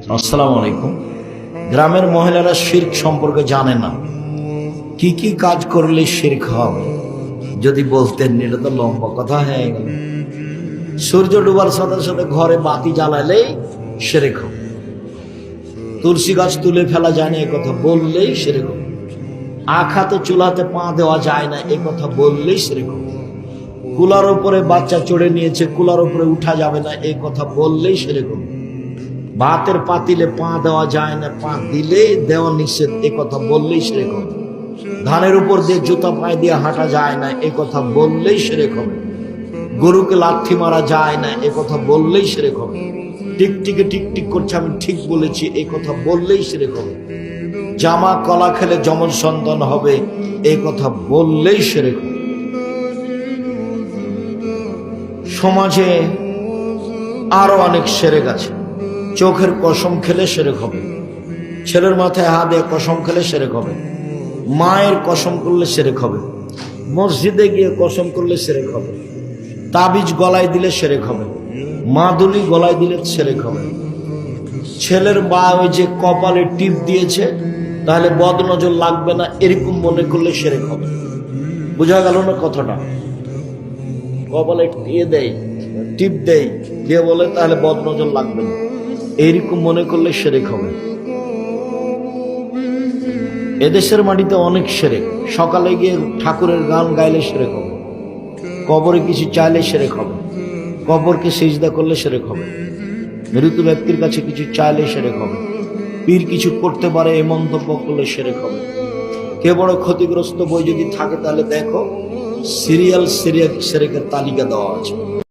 আসসালামু আলাইকুম। গ্রামের মহিলারা শিরক সম্পর্কে জানে না, কি কি কাজ করলে শিরক হবে যদি বলতেন, এটা তো লম্বা কথা হয়ে গেল। সূর্য ডুবার সাথে সাথে ঘরে বাতি জ্বালালেই শিরক হবে। তুলসী গাছ তুলে ফেলা যায় না, এ কথা বললেই শিরক হবে। আখাতে চুলাতে পা দেওয়া যায় না, এ কথা বললেই শিরক হবে। কুলার উপরে বাচ্চা চড়ে নিয়েছে, কুলার উপরে উঠা যাবে না, এই কথা বললেই শিরক হবে। ভাতের পাতিলে পা দেওয়া যায় না, পা দিলে দেওয়া নিষেধ, এ কথা বললেই শিরক হবে। ধানের উপর দিয়ে জুতা পায়ে দিয়ে হাঁটা যায় না, এ কথা বললেই শিরক হবে। গরুকে লাথি মারা যায় না, এ কথা বললেই শিরক হবে। টিকটিকে টিকটিক করছে, আমি ঠিক বলেছি, এই কথা বললেই শিরক হবে। জামা কলা খেলে যমজ সন্তান হবে, এই কথা বললেই শিরক হবে। সমাজে আরো অনেক শিরক আছে। চোখের কসম খেলে শিরক হবে। ছেলের মাথায় হাত দিয়ে কসম খেলে শিরক হবে। মায়ের কসম করলে শিরক হবে। মসজিদে গিয়ে কসম করলে শিরক হবে। তাবিজ গলায় দিলে শিরক হবে। মাদুলি গলায় দিলে শিরক হবে। ছেলের মা ওই যে কপালে টিপ দিয়েছে, তাহলে বদনজর লাগবে না, এরকম মনে করলে শিরক হবে। বোঝা গেল না কথাটা? কপালে দিয়ে দেয়, টিপ দেয়, দিয়ে বলে তাহলে বদনজর লাগবে না, এইরকম মনে করলে শিরক হবে। এদেশের মাটিতে অনেক শিরক। সকালে গিয়ে ঠাকুরের গান গাইলে শিরক হবে। কবরে কিছু চাইলে শিরক হবে। কবরকে সিজদা করলে শিরক হবে। মৃত ব্যক্তির কাছে কিছু চাইলে শিরক হবে। পীর কিছু করতে পারে এই মন্তব্য করলে শিরক হবে। কে বড় ক্ষতিগ্রস্ত বই যদি থাকে তাহলে দেখো, সিরিয়াল শিরকের তালিকা দেওয়া আছে।